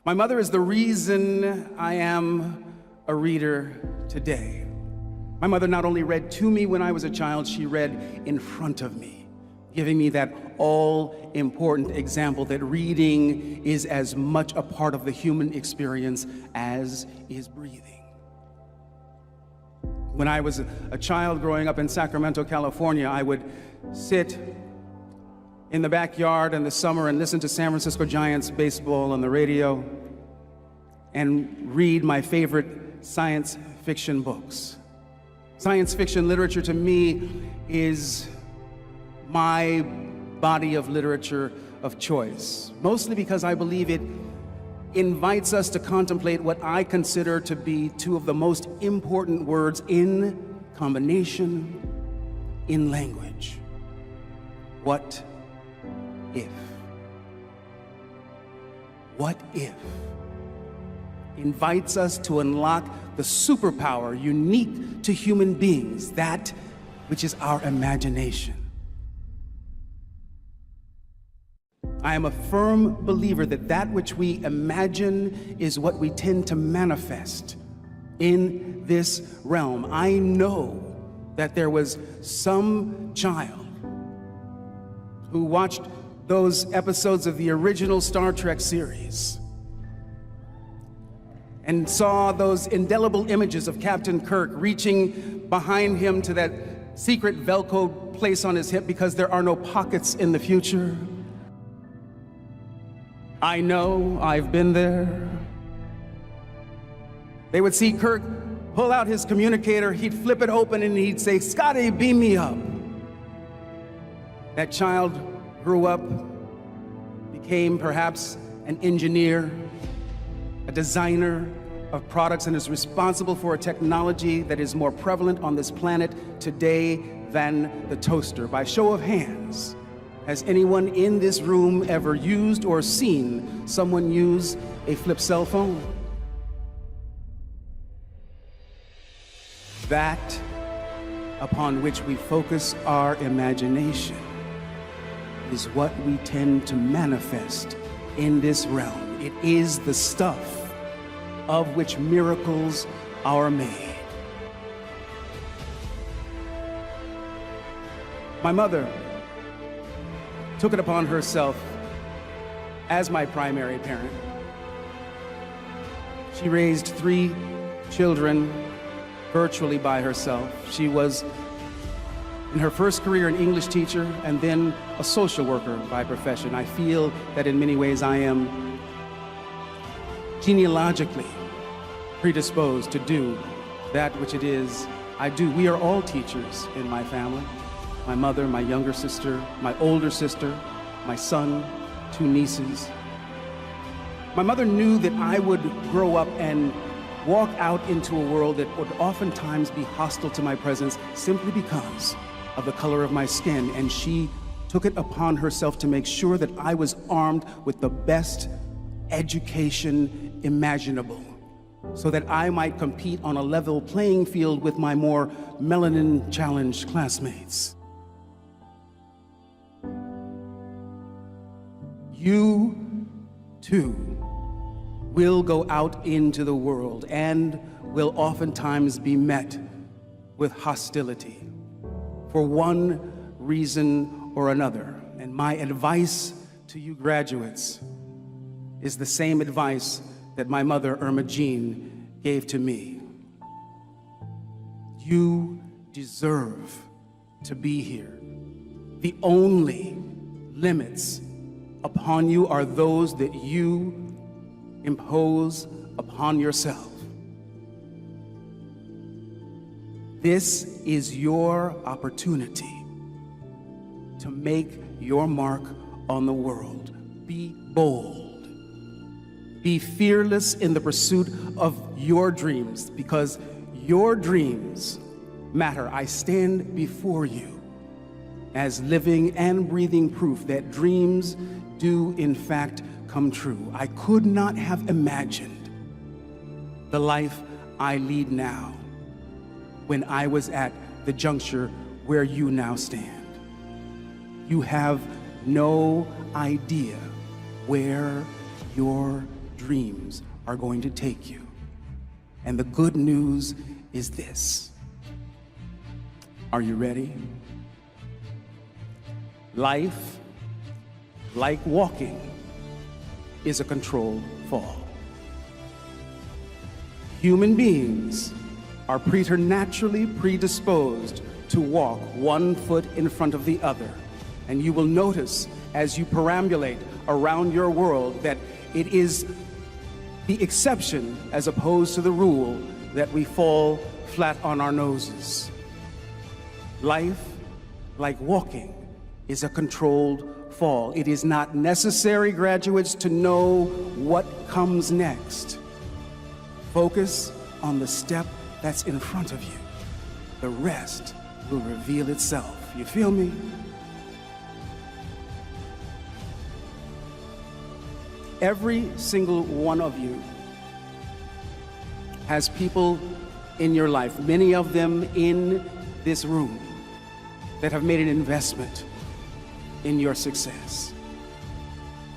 My mother is the reason I am a reader today. My mother not only read to me when I was a child, she read in front of me, giving me that all-important example that reading is as much a part of the human experience as is breathing. When I was a child growing up in Sacramento, California, I would sit in the backyard in the summer and listen to San Francisco Giants baseball on the radio and read my favorite science fiction books. Science fiction literature to me is my body of literature of choice, mostly because I believe it invites us to contemplate what I consider to be two of the most important words in combination in language. What if? What if invites us to unlock the superpower unique to human beings, that which is our imagination. I am a firm believer that that which we imagine is what we tend to manifest in this realm. I know that there was some child who watched those episodes of the original Star Trek series and saw those indelible images of Captain Kirk reaching behind him to that secret Velcro place on his hip because there are no pockets in the future. I know, I've been there. They would see Kirk pull out his communicator, he'd flip it open and he'd say, "Scotty, beam me up." That child grew up, became perhaps an engineer, a designer of products, and is responsible for a technology that is more prevalent on this planet today than the toaster. By show of hands, has anyone in this room ever used or seen someone use a flip cell phone? That upon which we focus our imagination is what we tend to manifest in this realm. It is the stuff of which miracles are made. My mother took it upon herself as my primary parent. She raised 3 children virtually by herself. She was in her first career an English teacher and then a social worker by profession. I feel that in many ways I am genealogically predisposed to do that which it is I do. We are all teachers in my family. My mother, my younger sister, my older sister, my son, 2 nieces. My mother knew that I would grow up and walk out into a world that would oftentimes be hostile to my presence simply because of the color of my skin, and she took it upon herself to make sure that I was armed with the best education imaginable, so that I might compete on a level playing field with my more melanin-challenged classmates. You, too, will go out into the world and will oftentimes be met with hostility for one reason or another. And my advice to you graduates is the same advice that my mother, Irma Jean, gave to me. You deserve to be here. The only limits upon you are those that you impose upon yourself. This is your opportunity to make your mark on the world. Be bold. Be fearless in the pursuit of your dreams, because your dreams matter. I stand before you as living and breathing proof that dreams do in fact come true. I could not have imagined the life I lead now when I was at the juncture where you now stand. You have no idea where you're dreams are going to take you. And the good news is this. Are you ready? Life, like walking, is a controlled fall. Human beings are preternaturally predisposed to walk one foot in front of the other. And you will notice as you perambulate around your world that it is the exception as opposed to the rule that we fall flat on our noses. Life, like walking, is a controlled fall. It is not necessary, graduates, to know what comes next. Focus on the step that's in front of you. The rest will reveal itself. You feel me? Every single one of you has people in your life, many of them in this room, that have made an investment in your success.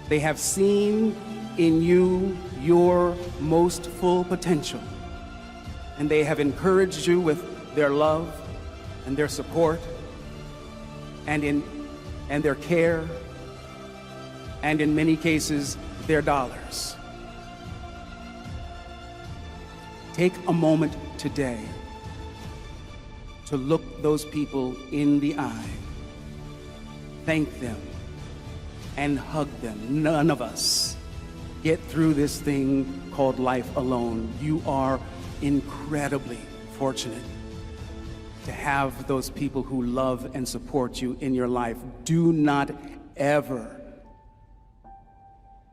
They have seen in you your most full potential, and they have encouraged you with their love and their support and their care, and in many cases, their dollars. Take a moment today to look those people in the eye, thank them, and hug them. None of us get through this thing called life alone. You are incredibly fortunate to have those people who love and support you in your life. Do not ever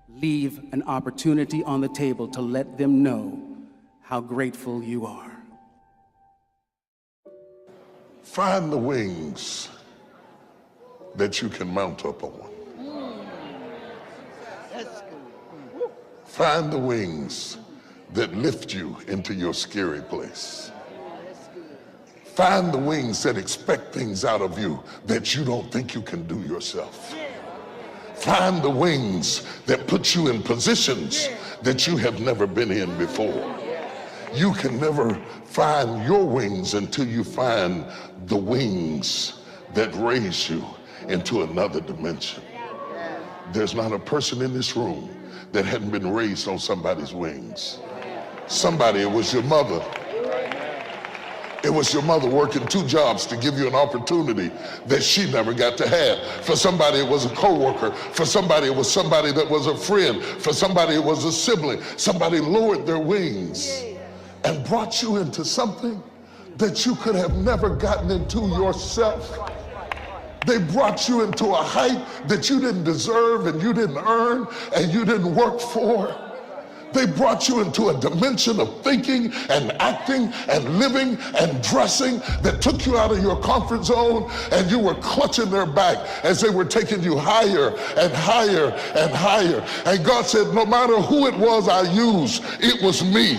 leave an opportunity on the table to let them know how grateful you are. Find the wings that you can mount up on. That's good. Find the wings that lift you into your scary place. Find the wings that expect things out of you that you don't think you can do yourself. Find the wings that put you in positions that you have never been in before. You can never find your wings until you find the wings that raise you into another dimension. There's not a person in this room that hadn't been raised on somebody's wings. Somebody, it was your mother. It was your mother working 2 jobs to give you an opportunity that she never got to have. For somebody, it was a coworker. For somebody, it was somebody that was a friend. For somebody, it was a sibling. Somebody lowered their wings and brought you into something that you could have never gotten into yourself. They brought you into a height that you didn't deserve and you didn't earn and you didn't work for. They brought you into a dimension of thinking and acting and living and dressing that took you out of your comfort zone, and you were clutching their back as they were taking you higher and higher and higher. And God said, no matter who it was I used, it was me.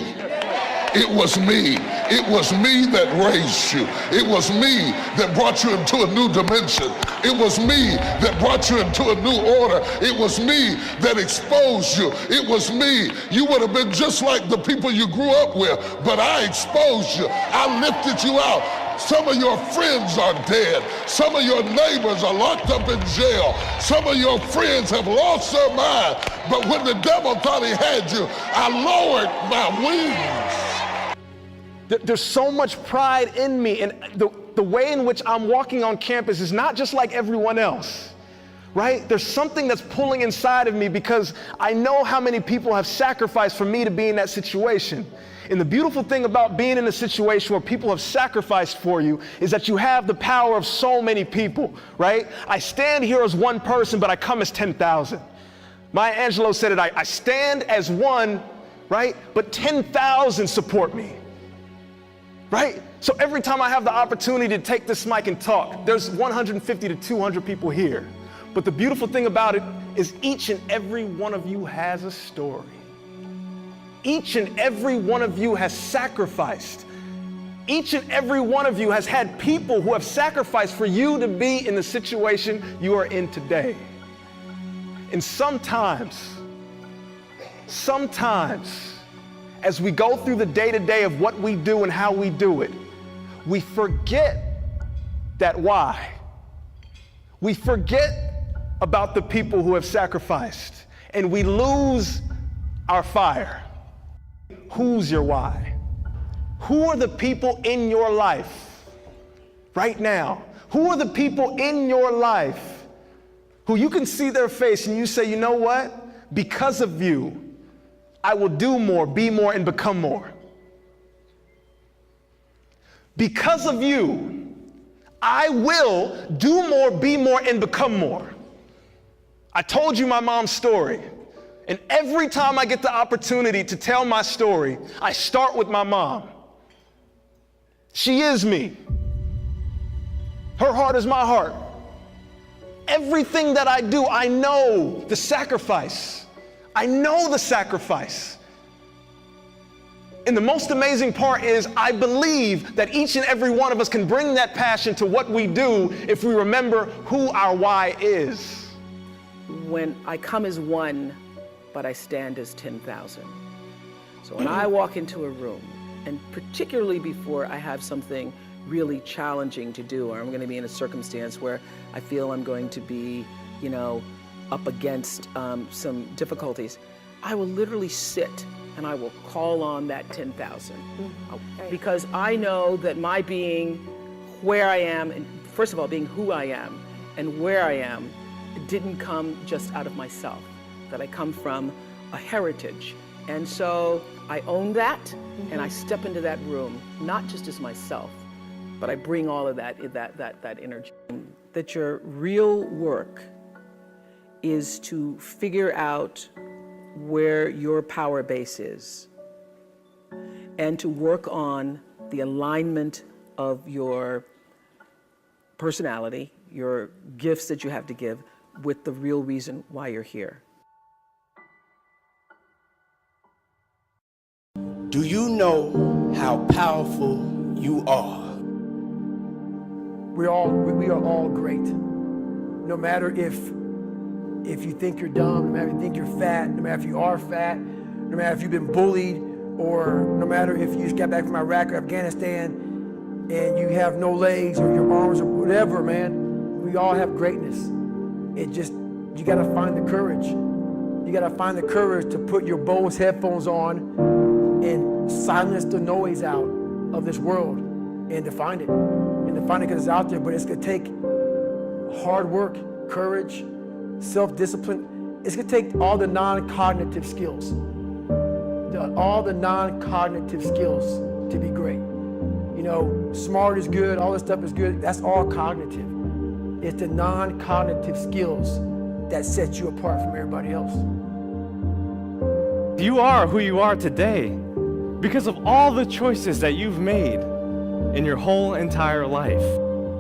It was me. It was me that raised you. It was me that brought you into a new dimension. It was me that brought you into a new order. It was me that exposed you. It was me. You would have been just like the people you grew up with, but I exposed you. I lifted you out. Some of your friends are dead. Some of your neighbors are locked up in jail. Some of your friends have lost their mind. But when the devil thought he had you, I lowered my wings. There's so much pride in me, and the way in which I'm walking on campus is not just like everyone else, right? There's something that's pulling inside of me because I know how many people have sacrificed for me to be in that situation. And the beautiful thing about being in a situation where people have sacrificed for you is that you have the power of so many people, right? I stand here as one person, but I come as 10,000. Maya Angelou said it, I stand as one, right? But 10,000 support me. Right? So every time I have the opportunity to take this mic and talk, there's 150 to 200 people here. But the beautiful thing about it is each and every one of you has a story. Each and every one of you has sacrificed. Each and every one of you has had people who have sacrificed for you to be in the situation you are in today. And sometimes sometimes as we go through the day-to-day of what we do and how we do it, we forget that why. We forget about the people who have sacrificed, and we lose our fire. Who's your why? Who are the people in your life right now? Who are the people in your life who you can see their face and you say, you know what? Because of you, I will do more, be more, and become more. Because of you, I will do more, be more, and become more. I told you my mom's story. And every time I get the opportunity to tell my story, I start with my mom. She is me. Her heart is my heart. Everything that I do, I know the sacrifice. I know the sacrifice. And the most amazing part is I believe that each and every one of us can bring that passion to what we do if we remember who our why is. When I come as one, but I stand as 10,000. So when I walk into a room, and particularly before I have something really challenging to do, or I'm going to be in a circumstance where I feel I'm going to be, up against some difficulties, I will literally sit and I will call on that 10,000. Because I know that my being where I am, and first of all, being who I am and where I am, didn't come just out of myself, that I come from a heritage. And so I own that, and I step into that room, not just as myself, but I bring all of that energy. That your real work is to figure out where your power base is and to work on the alignment of your personality, your gifts that you have to give, with the real reason why you're here. Do you know how powerful you are? We are all great. No matter if you think you're dumb, no matter if you think you're fat, no matter if you are fat, no matter if you've been bullied, or no matter if you just got back from Iraq or Afghanistan and you have no legs or your arms or whatever, man, we all have greatness. You gotta find the courage. You gotta find the courage to put your Bose headphones on and silence the noise out of this world and to find it. And to find it because it's out there, but it's gonna take hard work, courage, self-discipline. It's gonna take all the non-cognitive skills. All the non-cognitive skills to be great. Smart is good, all this stuff is good, that's all cognitive. It's the non-cognitive skills that set you apart from everybody else. You are who you are today because of all the choices that you've made in your whole entire life.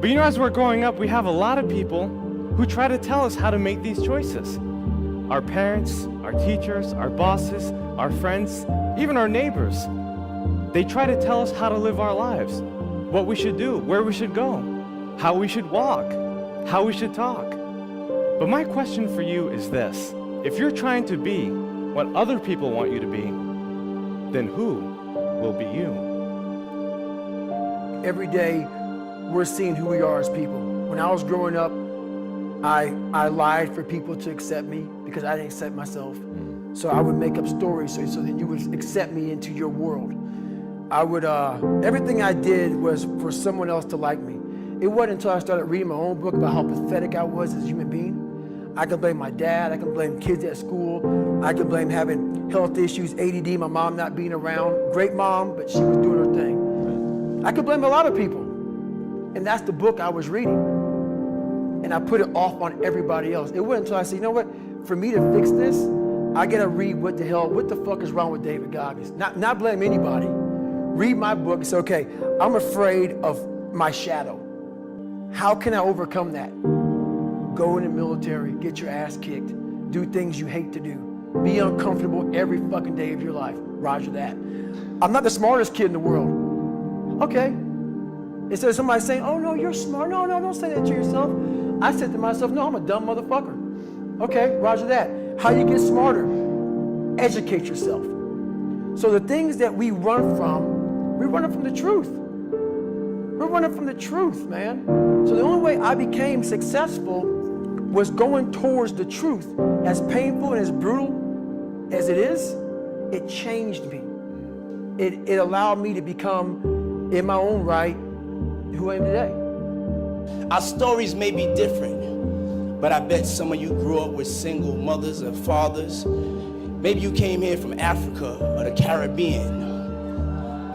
But as we're growing up, we have a lot of people who try to tell us how to make these choices. Our parents, our teachers, our bosses, our friends, even our neighbors. They try to tell us how to live our lives, what we should do, where we should go, how we should walk, how we should talk. But my question for you is this: if you're trying to be what other people want you to be, then who will be you? Every day, we're seeing who we are as people. When I was growing up, I lied for people to accept me because I didn't accept myself. So I would make up stories so that you would accept me into your world. Everything I did was for someone else to like me. It wasn't until I started reading my own book about how pathetic I was as a human being. I could blame my dad, I could blame kids at school, I could blame having health issues, ADD, my mom not being around. Great mom, but she was doing her thing. I could blame a lot of people. And that's the book I was reading. And I put it off on everybody else. It wasn't until I said, you know what, for me to fix this, I gotta read what the fuck is wrong with David Goggins? Not blame anybody. Read my book and say, okay, I'm afraid of my shadow. How can I overcome that? Go in the military, get your ass kicked, do things you hate to do. Be uncomfortable every fucking day of your life. Roger that. I'm not the smartest kid in the world. Okay. Instead of somebody saying, oh no, you're smart. No, don't say that to yourself. I said to myself, no, I'm a dumb motherfucker. Okay, roger that. How you get smarter? educate yourself. So the things that we run from, we're running from the truth. We're running from the truth, man. So the only way I became successful was going towards the truth. As painful and as brutal as it is, it changed me. It allowed me to become, in my own right, who I am today. Our stories may be different, but I bet some of you grew up with single mothers or fathers. Maybe you came here from Africa or the Caribbean.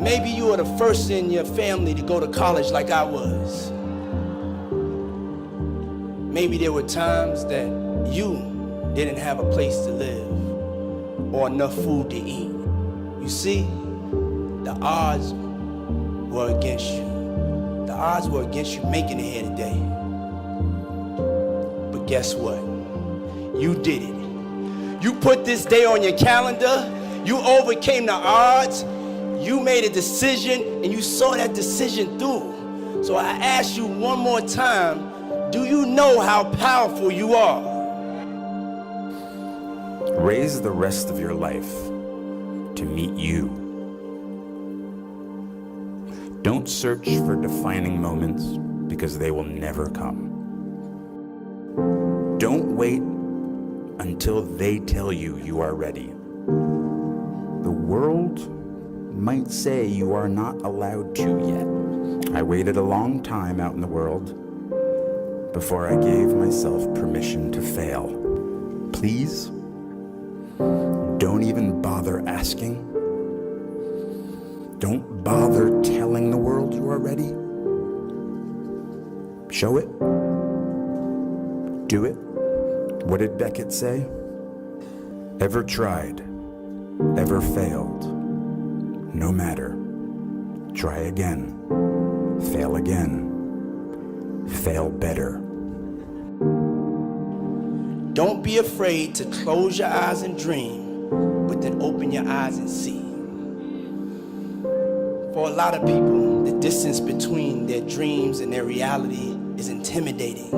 Maybe you were the first in your family to go to college like I was. Maybe there were times that you didn't have a place to live or enough food to eat. You see, the odds were against you. The odds were against you making it here today. But guess what? You did it. You put this day on your calendar. You overcame the odds. You made a decision and you saw that decision through. So I ask you one more time, do you know how powerful you are? Raise the rest of your life to meet you. Don't search for defining moments because they will never come. Don't wait until they tell you you are ready. The world might say you are not allowed to yet. I waited a long time out in the world before I gave myself permission to fail. Please, don't even bother asking. Don't bother telling the world you are ready. Show it. Do it. What did Beckett say? Ever tried, ever failed. No matter. Try again. Fail again. Fail better. Don't be afraid to close your eyes and dream, but then open your eyes and see. For a lot of people, the distance between their dreams and their reality is intimidating,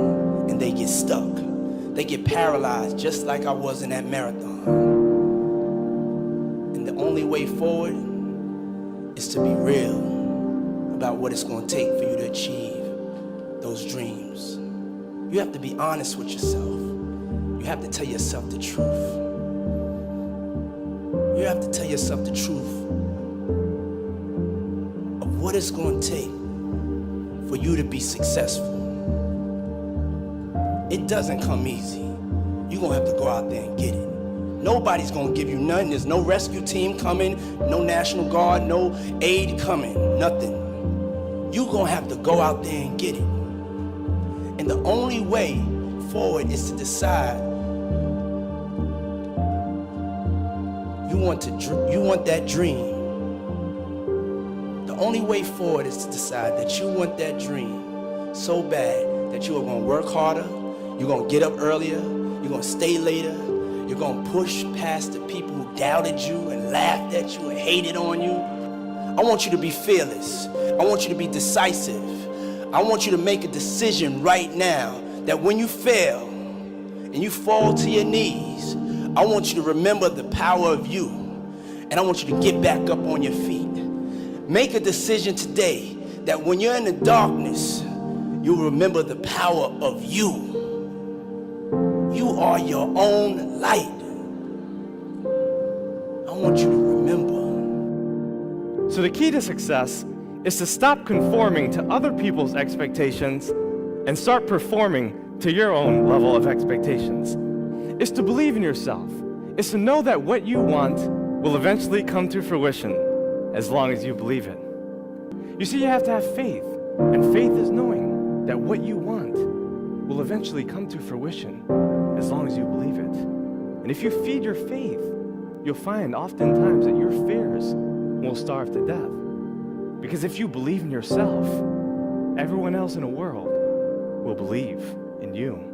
and they get stuck. They get paralyzed, just like I was in that marathon. And the only way forward is to be real about what it's going to take for you to achieve those dreams. You have to be honest with yourself. You have to tell yourself the truth. You have to tell yourself the truth of what it's going to take for you to be successful. It doesn't come easy. You're going to have to go out there and get it. Nobody's going to give you nothing. There's no rescue team coming, no National Guard, no aid coming, nothing. You're going to have to go out there and get it. And the only way forward is to decide you want that dream. The only way forward is to decide that you want that dream so bad that you are going to work harder, you're going to get up earlier, you're going to stay later, you're going to push past the people who doubted you and laughed at you and hated on you. I want you to be fearless. I want you to be decisive. I want you to make a decision right now that when you fail and you fall to your knees, I want you to remember the power of you, and I want you to get back up on your feet. Make a decision today that when you're in the darkness, you'll remember the power of you. You are your own light. I want you to remember. So the key to success is to stop conforming to other people's expectations and start performing to your own level of expectations. It's to believe in yourself. It's to know that what you want will eventually come to fruition as long as you believe it. You see, you have to have faith, and faith is knowing that what you want will eventually come to fruition as long as you believe it. And if you feed your faith, you'll find oftentimes that your fears will starve to death. Because if you believe in yourself, everyone else in the world will believe in you.